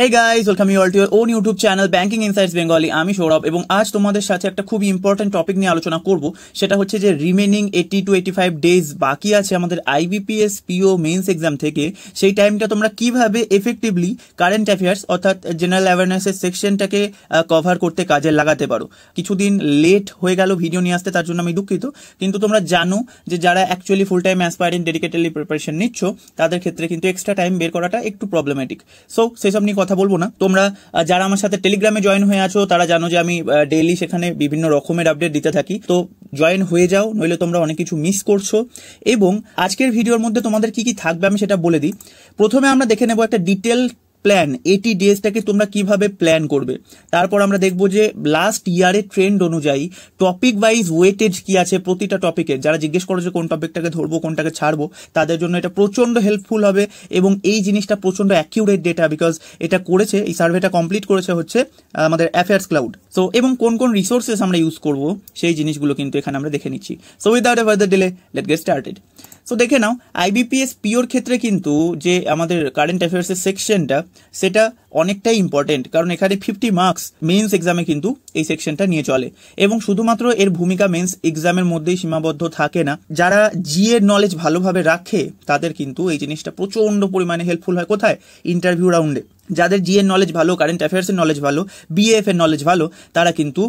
Hey guys, welcome you all to your own YouTube channel Banking Insights Bengali. আমি সৌরভ এবং আজ তোমাদের সাথে একটা খুব ইম্পর্টেন্ট টপিক নিয়ে আলোচনা করব। সেটা হচ্ছে যে রিমেনিং 80 to 85 ডেজ বাকি আছে আমাদের IBPS PO মেইনস এক্সাম থেকে। সেই টাইমটা তোমরা কিভাবে এফেক্টিভলি কারেন্ট অ্যাফেয়ার্স অর্থাৎ জেনারেল অ্যাওয়ারনেসের সেকশনটাকে কভার করতে কাজে লাগাতে পারো। কিছুদিন লেট হয়ে গেল ভিডিও নিয়ে আসতে, তার জন্য আমি দুঃখিত। কিন্তু তোমরা জানো যে যারা actually full time aspiring dedicatedly preparation নিচ্ছ তাদের ক্ষেত্রে কিন্তু এক্সট্রা টাইম বের করাটা একটু প্রবলেমেটিক। সো সেসব নিয়ে কথা বলবো না। তোমরা যারা আমার সাথে টেলিগ্রামে জয়েন হয়ে আছো তারা জানো যে আমি ডেইলি সেখানে বিভিন্ন রকমের আপডেট দিতে থাকি। তো জয়েন হয়ে যাও, নইলে তোমরা অনেক কিছু মিস করছো। এবং আজকের ভিডিওর মধ্যে তোমাদের কি কি থাকবে আমি সেটা বলে দিই। প্রথমে আমরা দেখে নেব একটা ডিটেল প্ল্যান, 80 ডেজটাকে তোমরা কিভাবে প্ল্যান করবে। তারপর আমরা দেখবো যে লাস্ট ইয়ারের ট্রেন্ড অনুযায়ী টপিক ওয়াইজ ওয়েটেজ কি আছে প্রতিটা টপিকের। যারা জিজ্ঞেস করো যে কোন টপিকটাকে ধরবো কোনটাকে ছাড়বো, তাদের জন্য এটা প্রচন্ড হেল্পফুল হবে এবং এই জিনিসটা প্রচন্ড অ্যাকিউরেট ডেটা, বিকজ এটা করেছে, এই সার্ভেটা কমপ্লিট করেছে হচ্ছে আমাদের অ্যাফেয়ার্স ক্লাউড। সো এবং কোন কোন রিসোর্সেস আমরা ইউজ করবো সেই জিনিসগুলো কিন্তু এখানে আমরা দেখে নিচ্ছি। So without a further delay let's get started. So দেখে নাও IBPS পিওর ক্ষেত্রে কিন্তু যে আমাদের কারেন্ট অ্যাফেয়ার্সের সেকশনটা সেটা অনেকটাই ইম্পর্টেন্ট, কারণ এখানে 50 মার্কস মেইনস এক্সামে কিন্তু এই সেকশনটা নিয়ে চলে এবং শুধুমাত্র এর ভূমিকা মেইনস এক্সামের মধ্যেই সীমাবদ্ধ থাকে না। যারা জিএ নলেজ ভালোভাবে রাখে তাদের কিন্তু এই জিনিসটা প্রচন্ড পরিমাণে হেল্পফুল হয়। কোথায়? ইন্টারভিউ রাউন্ডে। যাদের জিএর নলেজ ভালো, কারেন্ট অ্যাফেয়ার্সের নলেজ ভালো, বিএএফ এর নলেজ ভালো, তারা কিন্তু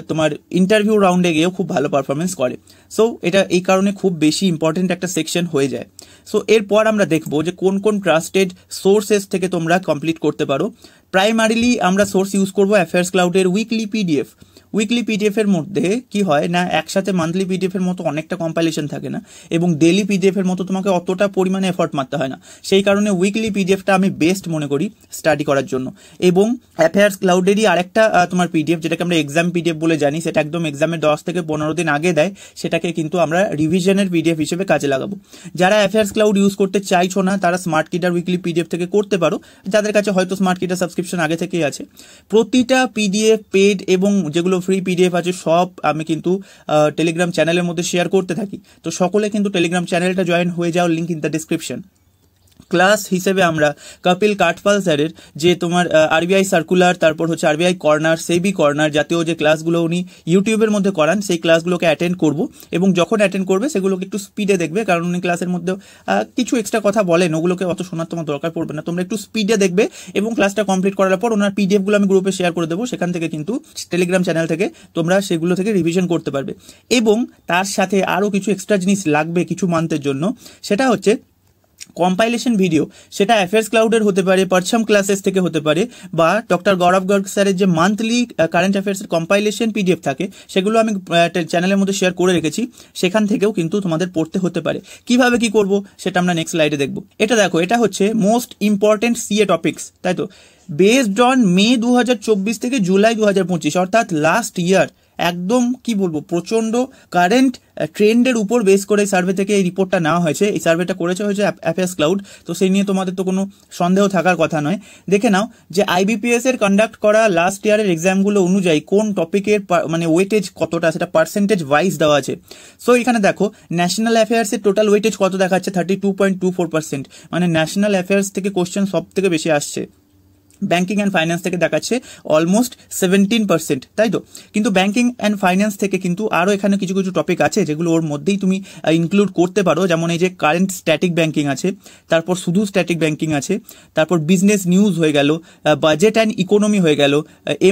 তোমার ইন্টারভিউ রাউন্ডে গিয়েও খুব ভালো পারফরমেন্স করে। সো এটা এই কারণে খুব বেশি ইম্পর্টেন্ট একটা সেকশন হয়ে যায়। সো এরপর আমরা দেখবো যে কোন কোন ট্রাস্টেড সোর্সেস থেকে তোমরা কমপ্লিট করতে পারো। প্রাইমারিলি আমরা সোর্স ইউজ করবো অ্যাফেয়ার্স ক্লাউডের উইকলি পিডিএফ। উইকলি পিডিএফ এর মধ্যে কি হয় না, একসাথে মান্থলি পিডিএফ এর মতো অনেকটা কম্পাইলেশন থাকে না এবং ডেইলি পিডিএফ এর মতো তোমাকে অতটা পরিমাণে এফর্ট মারতে হয় না। সেই কারণে উইকলি পিডিএফটা আমি বেস্ট মনে করি স্টাডি করার জন্য। এবং অ্যাফেয়ার্স ক্লাউডেরই আরেকটা তোমার পিডিএফ, যেটাকে আমরা এক্সাম পিডিএফ বলে জানি, সেটা একদম এক্সামের 10 থেকে 15 দিন আগে দেয়, সেটাকে কিন্তু আমরা রিভিশনের পিডিএফ হিসেবে কাজে লাগাবো। যারা অ্যাফেয়ার্স ক্লাউড ইউজ করতে চাইছো না তারা স্মার্ট কিটার উইকলি পিডিএফ থেকে করতে পারো। যাদের কাছে হয়তো স্মার্ট কিটার সাবস্ক্রিপশন আগে থেকেই আছে, প্রতিটা পিডিএফ পেড এবং যেগুলো ফ্রি পিডিএফ আছে সব আমি কিন্তু টেলিগ্রাম চ্যানেলের মধ্যে শেয়ার করতে থাকি। তো সকলে কিন্তু টেলিগ্রাম চ্যানেলটা জয়েন হয়ে যাও, link in the description. Class হিসেবে আমরা কপিল কাঠপাল স্যারের যে তোমার আরবিআই সার্কুলার, তারপর হচ্ছে আরবিআই কর্নার, সেবি কর্নার জাতীয় যে ক্লাসগুলো উনি ইউটিউবের মধ্যে করান, সেই ক্লাসগুলোকে অ্যাটেন্ড করব এবং যখন অ্যাটেন্ড করবে সেগুলোকে একটু স্পিডে দেখবে, কারণ উনি ক্লাসের মধ্যে কিছু এক্সট্রা কথা বলেন, ওগুলোকে অত শোনার তোমার দরকার পড়বে না। তোমরা একটু স্পিডে দেখবে এবং ক্লাসটা কমপ্লিট করার পর ওনার পিডিএফগুলো আমি গ্রুপে শেয়ার করে দেবো, সেখান থেকে কিন্তু টেলিগ্রাম চ্যানেল থেকে তোমরা সেগুলো থেকে রিভিশন করতে পারবে। এবং তার সাথে আরও কিছু এক্সট্রা জিনিস লাগবে কিছু মান্থের জন্য, সেটা হচ্ছে কম্পাইলেশন ভিডিও। সেটা অ্যাফেয়ার্স ক্লাউডের হতে পারে, পারছাম ক্লাসেস থেকে হতে পারে, বা ডক্টর গৌরব গর্গ স্যারের যে মান্থলি কারেন্ট অ্যাফেয়ার্সের কম্পাইলেশন পিডিএফ থাকে সেগুলো আমি চ্যানেলের মধ্যে শেয়ার করে রেখেছি, সেখান থেকেও কিন্তু তোমাদের পড়তে হতে পারে। কিভাবে কি করব সেটা আমরা নেক্সট স্লাইডে দেখব। এটা দেখো, এটা হচ্ছে মোস্ট ইম্পর্টেন্ট সিএ টপিকস, তাই তো? বেসড অন মে 2024 থেকে জুলাই 2025, অর্থাৎ লাস্ট ইয়ার একদম কি বলবো প্রচন্ড কারেন্ট ট্রেন্ডের উপর বেস করে এই সার্ভে থেকে এই রিপোর্টটা নেওয়া হয়েছে। এই সার্ভেটা করেছে হয়েছে অ্যাফেয়ার্স ক্লাউড, তো সেই নিয়ে তোমাদের তো কোনো সন্দেহ থাকার কথা নয়। দেখে নাও যে IBPS এর কন্ডাক্ট করা লাস্ট ইয়ারের এক্সামগুলো অনুযায়ী কোন টপিকের মানে ওয়েটেজ কতটা সেটা পার্সেন্টেজ ওয়াইজ দেওয়া আছে। সো এখানে দেখো ন্যাশনাল অ্যাফেয়ার্সের টোটাল ওয়েটেজ কত দেখাচ্ছে, 32.24%, মানে ন্যাশনাল অ্যাফেয়ার্স থেকে কোশ্চেন সব থেকে বেশি আসছে। ব্যাংকিং অ্যান্ড ফাইন্যান্স থেকে দেখাচ্ছে অলমোস্ট 17%, তাই তো? কিন্তু ব্যাংকিং অ্যান্ড ফাইন্যান্স থেকে কিন্তু আরও এখানে কিছু কিছু টপিক আছে যেগুলো ওর মধ্যেই তুমি ইনক্লুড করতে পারো, যেমন এই যে কারেন্ট স্ট্যাটিক ব্যাংকিং আছে, তারপর শুধু স্ট্যাটিক ব্যাংকিং আছে, তারপর বিজনেস নিউজ হয়ে গেল, বাজেট অ্যান্ড ইকোনমি হয়ে গেল,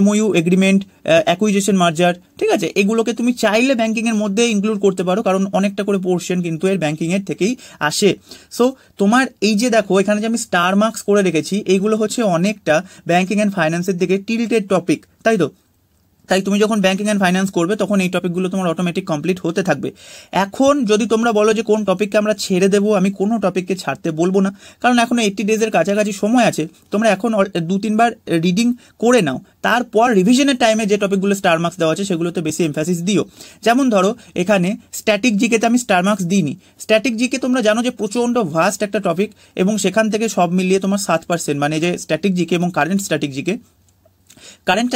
MOU এগ্রিমেন্ট, অ্যাকুইজিশন মার্জার, ঠিক আছে? এগুলোকে তুমি চাইলে ব্যাংকিংয়ের মধ্যে ইনক্লুড করতে পারো, কারণ অনেকটা করে পোর্শন কিন্তু এর ব্যাংকিংয়ের থেকেই আসে। সো তোমার এই যে দেখো এখানে যে আমি স্টার মার্কস করে রেখেছি, এইগুলো হচ্ছে অনেকটা ব্যাংকিং অ্যান্ড ফাইন্যান্সের দিকে টিল্টেড টপিক, তাই তো? তাই তুমি যখন ব্যাংকিং অ্যান্ড ফাইন্যান্স করবে তখন এই টপিকগুলো তোমার অটোমেটিক কমপ্লিট হতে থাকবে। এখন যদি তোমরা বলো যে কোন টপিককে আমরা ছেড়ে দেবো, আমি কোনো টপিককে ছাড়তে বলবো না, কারণ এখনো 80 ডেজের কাছাকাছি সময় আছে। তোমরা এখন 2-3 বার রিডিং করে নাও, তারপর রিভিশনের টাইমে যে টপিকগুলো স্টার মার্কস দেওয়া আছে সেগুলোতে বেশি এমফাসিস দিও। যেমন ধরো এখানে স্ট্যাটিক জিকেতে আমি স্টার মার্কস দিইনি। স্ট্যাটিক জিকে তোমরা জানো যে প্রচন্ড ভাস্ট একটা টপিক এবং সেখান থেকে সব মিলিয়ে তোমার 7%, মানে যে স্ট্যাটিক জিকে এবং current static GK current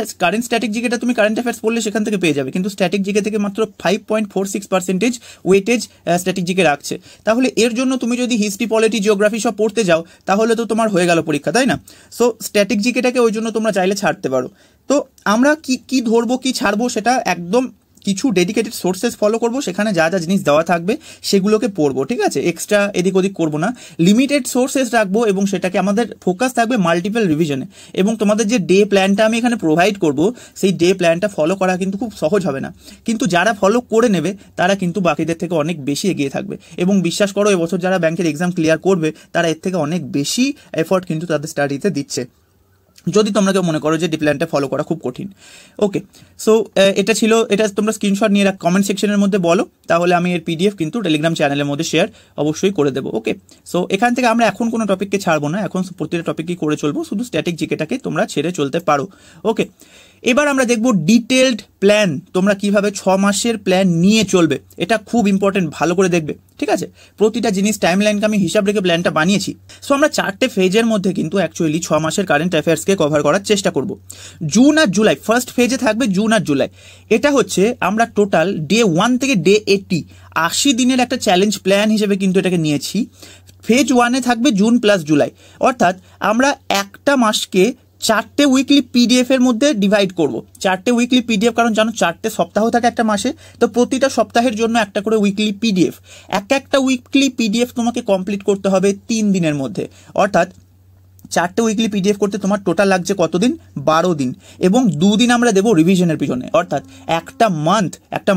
static জিকেটা তুমি কারেন্ট অ্যাফেয়ার্স পড়লে সেখান থেকে পেয়ে যাবে, কিন্তু স্ট্যাটিক জিকে থেকে মাত্র 5.46% ওয়েটেজ স্ট্যাটিক জিকে রাখছে। তাহলে এর জন্য তুমি যদি হিস্ট্রি, পলিটি, জিওগ্রাফি সব পড়তে যাও তাহলে তো তোমার হয়ে গেল পরীক্ষা, তাই না? সো স্ট্যাটিক জিকেটাকে ওই জন্য তোমরা চাইলে ছাড়তে পারো। তো আমরা কি ধরবো কি ছাড়বো সেটা একদম কিছু ডেডিকেটেড সোর্সেস ফলো করব, সেখানে যা যা জিনিস দেওয়া থাকবে সেগুলোকে পড়বো, ঠিক আছে? এক্সট্রা এদিক ওদিক করবো না, লিমিটেড সোর্সেস রাখবো এবং সেটাকে আমাদের ফোকাস থাকবে মাল্টিপল রিভিশনে। এবং তোমাদের যে ডে প্ল্যানটা আমি এখানে প্রোভাইড করব সেই ডে প্ল্যানটা ফলো করা কিন্তু খুব সহজ হবে না, কিন্তু যারা ফলো করে নেবে তারা কিন্তু বাকিদের থেকে অনেক বেশি এগিয়ে থাকবে। এবং বিশ্বাস করো এবছর যারা ব্যাংকের এক্সাম ক্লিয়ার করবে তারা এর থেকে অনেক বেশি এফোর্ট কিন্তু তাদের স্টাডিতে দিচ্ছে, যদি তোমরা কেউ মনে করো যে ডি প্ল্যানটা ফলো করা খুব কঠিন। ওকে, সো এটা ছিল, এটা তোমরা স্ক্রিনশট নিয়ে কমেন্ট সেকশনের মধ্যে বলো, তাহলে আমি এর পিডিএফ কিন্তু টেলিগ্রাম চ্যানেলের মধ্যে শেয়ার অবশ্যই করে দেবো। ওকে, সো এখান থেকে আমরা এখন কোনো টপিককে ছাড়বো না, এখন প্রতিটা টপিকই করে চলবো, শুধু স্ট্যাটিক জিকেটাকে তোমরা ছেড়ে চলতে পারো। ওকে, এবার আমরা দেখবো ডিটেলড প্ল্যান, তোমরা কিভাবে 6 মাসের প্ল্যান নিয়ে চলবে, এটা খুব ইম্পর্টেন্ট, ভালো করে দেখবে, ঠিক আছে? প্রতিটা জিনিস টাইম লাইনকে আমি হিসাব রেখে প্ল্যানটা বানিয়েছি। সো আমরা 4টে ফেজের মধ্যে কিন্তু অ্যাকচুয়ালি 6 মাসের কারেন্ট অ্যাফেয়ার্সকে কভার করার চেষ্টা করব। জুন আর জুলাই, ফার্স্ট ফেজে থাকবে জুন আর জুলাই। এটা হচ্ছে আমরা টোটাল ডে 1 থেকে ডে 80 দিনের একটা চ্যালেঞ্জ প্ল্যান হিসেবে কিন্তু এটাকে নিয়েছি। ফেজ 1-এ থাকবে জুন প্লাস জুলাই, অর্থাৎ আমরা একটা মাসকে 4টে উইকলি পিডিএফ এর মধ্যে ডিভাইড করব। 4টে উইকলি পিডিএফ, কারণ জানো 4টে সপ্তাহ থাকে একটা মাসে, তো প্রতিটা সপ্তাহের জন্য একটা করে উইকলি পিডিএফ। একটা উইকলি পিডিএফ তোমাকে কমপ্লিট করতে হবে 3 দিনের মধ্যে, অর্থাৎ 4টে উইকলি পিডিএফ করতে তোমার টোটাল লাগছে কতদিন? 12 দিন। এবং 2 দিন আমরা দেবো রিভিশনের পিছনে, অর্থাৎ একটা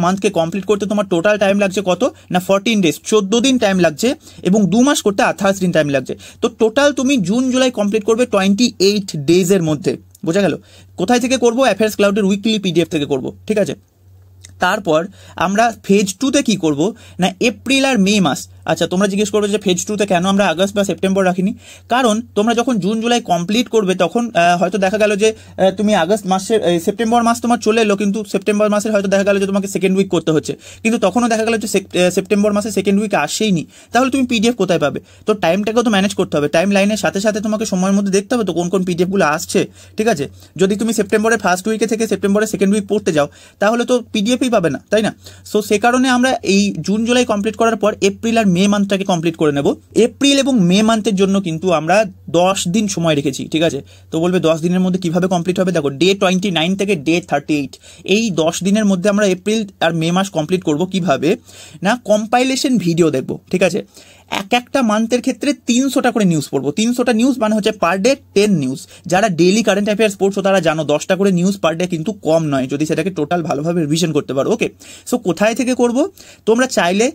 মান্থকে কমপ্লিট করতে তোমার টোটাল টাইম লাগছে কত না 14 ডেজ, 14 দিন টাইম লাগছে, এবং 2 মাস করতে 28 দিন টাইম লাগছে। তো টোটাল তুমি জুন জুলাই কমপ্লিট করবে 28 ডেজের মধ্যে, বোঝা গেল? কোথায় থেকে করবো? অ্যাফেয়ার্স ক্লাউডের উইকলি পিডিএফ থেকে করবো, ঠিক আছে? তারপর আমরা ফেজ 2-তে কি করব না এপ্রিল আর মে মাস। আচ্ছা, তোমরা জিজ্ঞেস করবে যে ফেজ 2-তে কেন আমরা আগস্ট বা সেপ্টেম্বর রাখিনি? কারণ তোমরা যখন জুন জুলাই কমপ্লিট করবে তখন হয়তো দেখা গেল যে তুমি আগস্ট মাসের সেপ্টেম্বর মাস তোমার চলে এলো, কিন্তু সেপ্টেম্বর মাসের হয়তো দেখা গেল যে তোমাকে সেকেন্ড উইক করতে হচ্ছে, কিন্তু তখনও দেখা গেল যে সেপ্টেম্বর মাসে সেকেন্ড উইক আসেইনি, তাহলে তুমি পিডিএফ কোথায় পাবে? তো টাইমটাকেও তো ম্যানেজ করতে হবে, টাইম লাইনের সাথে সাথে তোমাকে সময়ের মধ্যে দেখতে হবে তো কোন কোন পিডিএফগুলো আসছে, ঠিক আছে? যদি তুমি সেপ্টেম্বরের ফার্স্ট উইকে থেকে সেপ্টেম্বরের সেকেন্ড উইক পড়তে যাও তাহলে তো পিডিএফই পাবে না, তাই না? সো সে কারণে আমরা এই জুন জুলাই কমপ্লিট করার পর এপ্রিল আর মে মান্থটাকে কমপ্লিট করে নেব। এপ্রিল এবং মে মান্থের জন্য কিন্তু আমরা 10 দিন সময় রেখেছি, ঠিক আছে? তো বলবে 10 দিনের মধ্যে কিভাবে কমপ্লিট হবে? দেখো, ডে 29 থেকে ডে 38, এই 10 দিনের মধ্যে আমরা এপ্রিল আর মে মাস কমপ্লিট করব কিভাবে না কম্পাইলেশন ভিডিও দেখবো, ঠিক আছে? একটা মান্থের ক্ষেত্রে 300টা করে নিউজ পড়বো। 300টা নিউজ মানে হচ্ছে পার ডে 10 নিউজ। যারা ডেইলি কারেন্ট অ্যাফেয়ার্স পড়ছো তারা জানো 10টা করে নিউজ পার ডে কিন্তু কম নয়, যদি সেটাকে টোটাল ভালোভাবে রিভিশন করতে পারো। ওকে, সো কোথায় থেকে করব? তোমরা চাইলে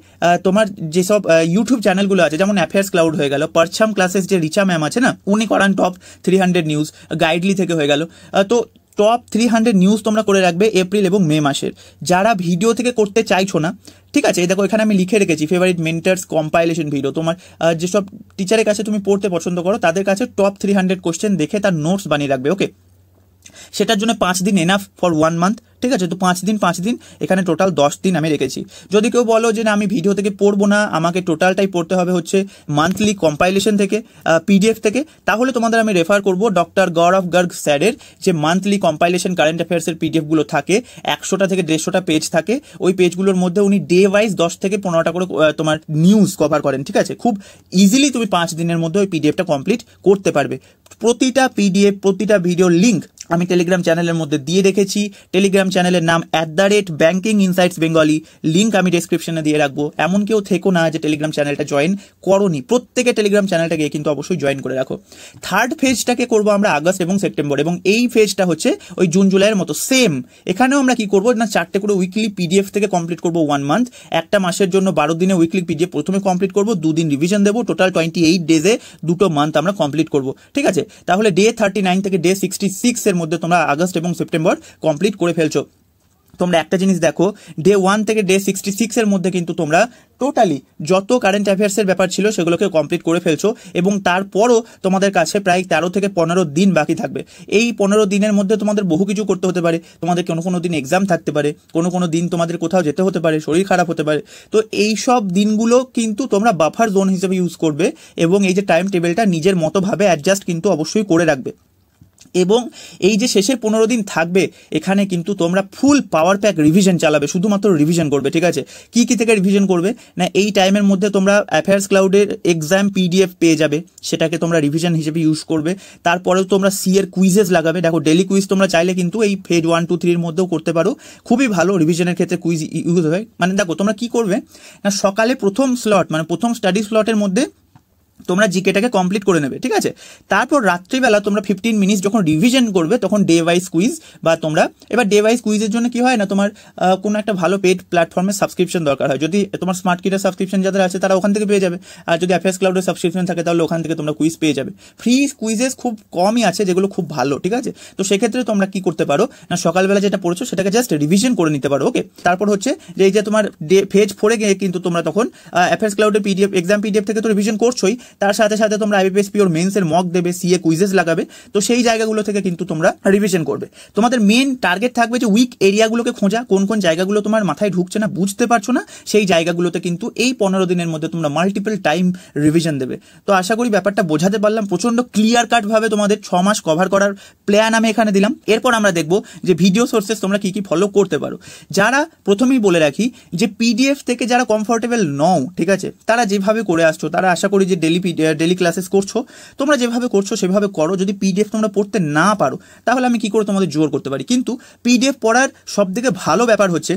তোমার যেসব ইউটিউব চ্যানেলগুলো আছে, যেমন অ্যাফেয়ার্স ক্লাউড হয়ে গেল, পারছাম ক্লাসেস যে রিচা ম্যাম আছে না, উনি করান টপ 300 নিউজ, গাইডলি থেকে হয়ে গেল। তো টপ 300 নিউজ তোমরা করে রাখবে এপ্রিল এবং মে মাসের। যারা ভিডিও থেকে করতে চাইছো না, ঠিক আছে, এই দেখো এখানে আমি লিখে রেখেছি ফেভারিট মেন্টার্স কম্পাইলেশন ভিডিও। তোমার যেসব টিচারের কাছে তুমি পড়তে পছন্দ করো তাদের কাছে টপ 300 কোশ্চেন দেখে তার নোটস বানিয়ে রাখবে। ওকে, সেটার জন্য 5 দিন এনাফ ফর 1 মান্থ, ঠিক আছে? তো 5 দিন এখানে টোটাল 10 দিন আমি রেখেছি। যদি কেউ বলো যে না আমি ভিডিও থেকে পড়বো না, আমাকে টোটালটাই পড়তে হবে হচ্ছে মান্থলি কম্পাইলেশন থেকে, পিডিএফ থেকে, তাহলে তোমাদের আমি রেফার করবো ডক্টর গৌরব গর্গ স্যারের যে মান্থলি কম্পাইলেশন কারেন্ট অ্যাফেয়ার্সের পিডিএফগুলো থাকে, 100টা থেকে 150টা পেজ থাকে। ওই পেজগুলোর মধ্যে উনি ডে ওয়াইজ 10 থেকে 15টা করে তোমার নিউজ কভার করেন, ঠিক আছে? খুব ইজিলি তুমি 5 দিনের মধ্যে ওই পিডিএফটা কমপ্লিট করতে পারবে। প্রতিটা পিডিএফ, প্রতিটা ভিডিও লিঙ্ক আমি টেলিগ্রাম চ্যানেলের মধ্যে দিয়ে রেখেছি। টেলিগ্রাম চ্যানেলের নাম @ব্যাংকিং ইনসাইটস বেঙ্গলি, লিঙ্ক আমি ডেসক্রিপশনে দিয়ে রাখবো। এমন কেউ থেকো না যে টেলিগ্রাম চ্যানেলটা জয়েন করোনি, প্রত্যেকে টেলিগ্রাম চ্যানেলটাকে কিন্তু অবশ্যই জয়েন করে রাখো। থার্ড ফেজটাকে করবো আমরা আগস্ট এবং সেপ্টেম্বর, এবং এই ফেজটা হচ্ছে ওই জুন জুলাইয়ের মতো সেম। এখানেও আমরা কি করবো না 4টে করে উইকলি পিডিএফ থেকে কমপ্লিট করবো 1 মান্থ। একটা মাসের জন্য 12 দিনে উইকলি পিডিএফ প্রথমে কমপ্লিট করবো, 2 দিন রিভিশন দেবো, টোটাল 28 ডেজে 2টো মান্থ আমরা কমপ্লিট করবো, ঠিক আছে? তাহলে ডে 39 থেকে ডে 66 এর মধ্যে তোমরা আগস্ট এবং সেপ্টেম্বর কমপ্লিট করে ফেলছো। তোমরা একটা জিনিস দেখো, ডে 1 থেকে ডে 66 এর মধ্যে কিন্তু তোমরা টোটালি যত কারেন্ট অ্যাফেয়ার্সের ব্যাপার ছিল সেগুলোকে কমপ্লিট করে ফেলছো, এবং তারপরও তোমাদের কাছে প্রায় 13 থেকে 15 দিন বাকি থাকবে। এই 15 দিনের মধ্যে তোমাদের বহু কিছু করতে হতে পারে, তোমাদের কোনো দিন এক্সাম থাকতে পারে, কোনো দিন তোমাদের কোথাও যেতে হতে পারে, শরীর খারাপ হতে পারে। তো এই সব দিনগুলো কিন্তু তোমরা বাফার জোন হিসেবে ইউজ করবে, এবং এই যে টাইম টেবিলটা নিজের মতো ভাবে অ্যাডজাস্ট কিন্তু অবশ্যই করে রাখবে। এবং এই যে শেষের 15 দিন থাকবে এখানে কিন্তু তোমরা ফুল পাওয়ার প্যাক রিভিশন চালাবে, শুধুমাত্র রিভিশন করবে, ঠিক আছে। কি কি থেকে রিভিশন করবে না, এই টাইমের মধ্যে তোমরা অ্যাফেয়ার্স ক্লাউডের এক্সাম পিডিএফ পেয়ে যাবে, সেটাকে তোমরা রিভিশন হিসেবে ইউজ করবে। তারপরেও তোমরা সি এর কুইজেস লাগাবে। দেখো ডেলি কুইজ তোমরা চাইলে কিন্তু এই ফেজ 1, 2, 3 এর মধ্যেও করতে পারো, খুবই ভালো রিভিশনের ক্ষেত্রে কুইজ ইউজ হয়। মানে দেখো তোমরা কি করবে না, সকালে প্রথম স্লট মানে প্রথম স্টাডি স্লটের মধ্যে তোমরা জিকেটাকে কমপ্লিট করে নেবে, ঠিক আছে। তারপর রাত্রিবেলা তোমরা 15 মিনিট যখন রিভিশন করবে তখন ডে ওয়াইজ কুইজ, বা তোমরা এবার ডে ওয়াইজ কুইজের জন্য কি হয় না, তোমার কোনো একটা ভালো পেড প্ল্যাটফর্মে সাবস্ক্রিপশন দরকার হয়। যদি তোমার স্মার্ট কিটের সাবস্ক্রিপশন যাদের আছে তারা ওখান থেকে পেয়ে যাবে, আর যদি অ্যাফেয়ার্স ক্লাউডের সাবস্ক্রিপশন থাকে তাহলে ওখান থেকে তোমরা কুইজ পেয়ে যাবে। ফ্রি কুইজেস খুব কমই আছে যেগুলো খুব ভালো, ঠিক আছে। তো সেক্ষেত্রে তোমরা কি করতে পারো না, সকালবেলা যেটা পড়েছো সেটাকে জাস্ট রিভিশন করে নিতে পারো, ওকে। তারপর হচ্ছে যে এই যে তোমার ফেজ 4 গিয়ে কিন্তু তোমরা তখন অ্যাফেয়ার্স ক্লাউডের পিডিএফ এক্সাম পিডিএফ থেকে তো রিভিশন করছোই, তার সাথে সাথে তোমরা আইবিপিএস পিওর মেন্স এর মক দেবে, সিএ কুইজেস লাগাবে। তো সেই জায়গাগুলো থেকে কিন্তু তোমরা রিভিশন করবে। তোমাদের মেন টার্গেট থাকবে যে উইক এরিয়াগুলোকে খোঁজা, কোন কোন জায়গাগুলো তোমার মাথায় ঢুকছে না, বুঝতে পারছো না, সেই জায়গাগুলোতে কিন্তু এই 15 দিনের মধ্যে তোমরা মাল্টিপল টাইম রিভিশন দেবে। তো আশা করি ব্যাপারটা বোঝাতে পারলাম। প্রচন্ড ক্লিয়ার কাট ভাবে তোমাদের 6 মাস কভার করার প্ল্যান আমি এখানে দিলাম। এরপর আমরা দেখবো যে ভিডিও সোর্সেস তোমরা কি কি ফলো করতে পারো। যারা প্রথমেই বলে রাখি যে পিডিএফ থেকে যারা কমফোর্টেবল নও, ঠিক আছে, তারা যেভাবে করে আসছো, তারা আশা করি যে ডেলি ক্লাসেস করছো, তোমরা যেভাবে করছো সেভাবে করো। যদি পিডিএফ তোমরা পড়তে না পারো তাহলে আমি কি করে তোমাদের জোর করতে পারি। কিন্তু পিডিএফ পড়ার সব থেকে ভালো ব্যাপার হচ্ছে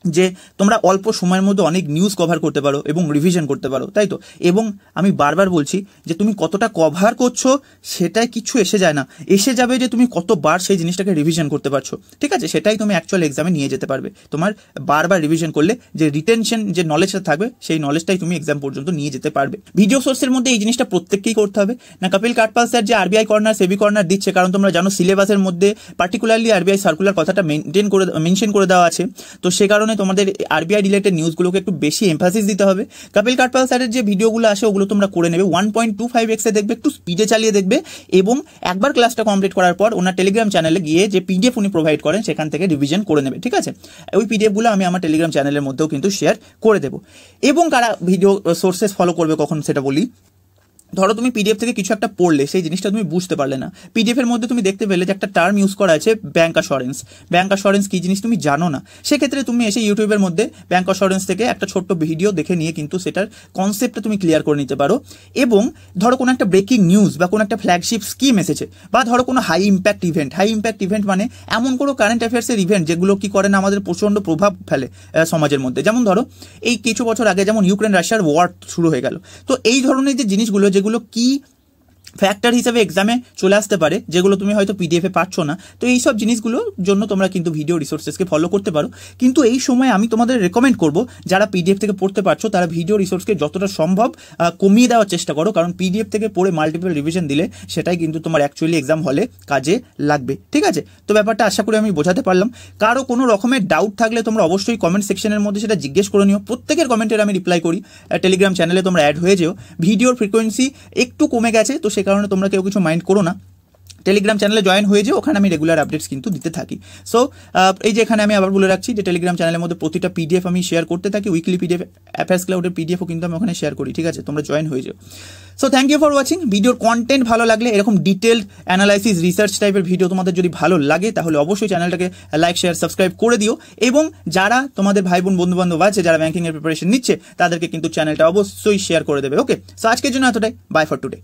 যে তোমরা অল্প সময়ের মধ্যে অনেক নিউজ কভার করতে পারো এবং রিভিশন করতে পারো, তাই তো। এবং আমি বারবার বলছি যে তুমি কতটা কভার করছো সেটাই কিছু এসে যায় না, এসে যাবে যে তুমি কতবার সেই জিনিসটাকে রিভিশন করতে পারছো, ঠিক আছে। সেটাই তুমি অ্যাকচুয়াল এক্সামে নিয়ে যেতে পারবে। তোমার বারবার রিভিশন করলে যে রিটেনশন যে নলেজটা থাকবে সেই নলেজটাই তুমি এক্সাম পর্যন্ত নিয়ে যেতে পারবে। ভিডিও সোর্সের মধ্যে এই জিনিসটা প্রত্যেককেই করতে হবে না। কপিল কাটপাল স্যার যে আরবিআই কর্নার সেবি কর্নার দিচ্ছে, কারণ তোমরা জানো সিলেবাসের মধ্যে পার্টিকুলারলি আরবিআই সার্কুলার কথাটা মেনশন করে দেওয়া আছে। তো সে কারণে তোমাদের আরবিআই রিলেটেড নিউজগুলোকে একটু বেশি এমফাসিস দিতে হবে। কপিল কাটপাল স্যারের যে ভিডিওগুলো আসে ওগুলো তোমরা করে নেবে, 1.25x এ দেখবে, একটু স্পিডে চালিয়ে দেখবে, এবং একবার ক্লাসটা কমপ্লিট করার পর ওনার টেলিগ্রাম চ্যানেলে গিয়ে যে পিডিএফ উনি প্রোভাইড করেন সেখান থেকে রিভিশন করে নেবে, ঠিক আছে। ওই পিডিএফগুলো আমি আমার টেলিগ্রাম চ্যানেলের মধ্যেও কিন্তু শেয়ার করে দেবো। এবং কারা ভিডিও সোর্সেস ফলো করবে কখন সেটা বলি। ধরো তুমি পিডিএফ থেকে কিছু একটা পড়লে, সেই জিনিসটা তুমি বুঝতে পারলে না, পিডিএফ এর মধ্যে তুমি দেখতে পেলে যে একটা টার্ম ইউজ করা আছে ব্যাংক অ্যাসুরেন্স। ব্যাংক অ্যাসুরেন্স কি জিনিস তুমি জানো না, সেক্ষেত্রে তুমি এসে ইউটিউবের মধ্যে ব্যাংক অ্যাসুরেন্স থেকে একটা ছোট্ট ভিডিও দেখে নিয়ে কিন্তু সেটার কনসেপ্টটা তুমি ক্লিয়ার করে নিতে পারো। এবং ধরো কোনো একটা ব্রেকিং নিউজ বা কোনো একটা ফ্ল্যাগশিপ স্কিম এসেছে, বা ধরো কোনো হাই ইম্প্যাক্ট ইভেন্ট মানে এমন কোনো কারেন্ট অ্যাফেয়ার্সের ইভেন্ট যেগুলো কি করে না আমাদের প্রচন্ড প্রভাব ফেলে সমাজের মধ্যে। যেমন ধরো এই কিছু বছর আগে যেমন ইউক্রেন রাশিয়ার ওয়ার শুরু হয়ে গেল। তো এই ধরনের যে জিনিসগুলো যেগুলো কি ফ্যাক্টর হিসেবে এক্সামে চলে আসতে পারে, যেগুলো তুমি হয়তো পিডিএফে পাচ্ছ না, তো এই সব জিনিসগুলোর জন্য তোমরা কিন্তু ভিডিও রিসোর্সেসকে ফলো করতে পারো। কিন্তু এই সময় আমি তোমাদের রেকমেন্ড করবো যারা পিডিএফ থেকে পড়তে পারছো তারা ভিডিও রিসোর্সকে যতটা সম্ভব কমিয়ে দেওয়ার চেষ্টা করো, কারণ পিডিএফ থেকে পড়ে মাল্টিপল রিভিশন দিলে সেটাই কিন্তু তোমার অ্যাকচুয়ালি এক্সাম হলে কাজে লাগবে, ঠিক আছে। তো ব্যাপারটা আশা করি আমি বোঝাতে পারলাম। কারো কোনো রকমের ডাউট থাকলে তোমরা অবশ্যই কমেন্ট সেকশনের মধ্যে সেটা জিজ্ঞেস করে নিও, প্রত্যেকের কমেন্টের আমি রিপ্লাই করি। টেলিগ্রাম চ্যানেলে তোমরা অ্যাড হয়ে যেও। ভিডিওর ফ্রিকোয়েন্সি একটু কমে গেছে, তো সে কারণে তোমরা কেউ কিছু মাইন্ড করো না, টেলিগ্রাম চ্যানেলে জয়েন হয়ে যাও, ওখানে আমি রেগুলার আপডেটস কিন্তু দিতে থাকি। সো এই যে এখানে আমি আবার বলে রাখছি যে টেলিগ্রাম চ্যানেলের মধ্যে প্রতিটা পিডিএফ আমি শেয়ার করতে থাকি, উইকলি পিডিএফ, অ্যাফেয়ার্স ক্লাউডের পিডিএফও কিন্তু আমি ওখানে শেয়ার করি, ঠিক আছে। তোমরা জয়েন হয়ে যাও। So thank you for watching. ভিডিওর কন্টেন্ট ভালো লাগলে, এরকম ডিটেলড অ্যানালাইসিস রিসার্চ টাইপের ভিডিও তোমাদের যদি ভালো লাগে তাহলে অবশ্যই চ্যানেলটাকে লাইক শেয়ার সাবস্ক্রাইব করে দিও। এবং যারা তোমাদের ভাই বোন বন্ধু বান্ধব আছে যারা ব্যাংকিং এর প্রিপারেশন নিচ্ছে তাদেরকে কিন্তু চ্যানেলটা অবশ্যই শেয়ার করে দেবে, ওকে। সো আজকের জন্য এতটাই, বাই ফর টুডে।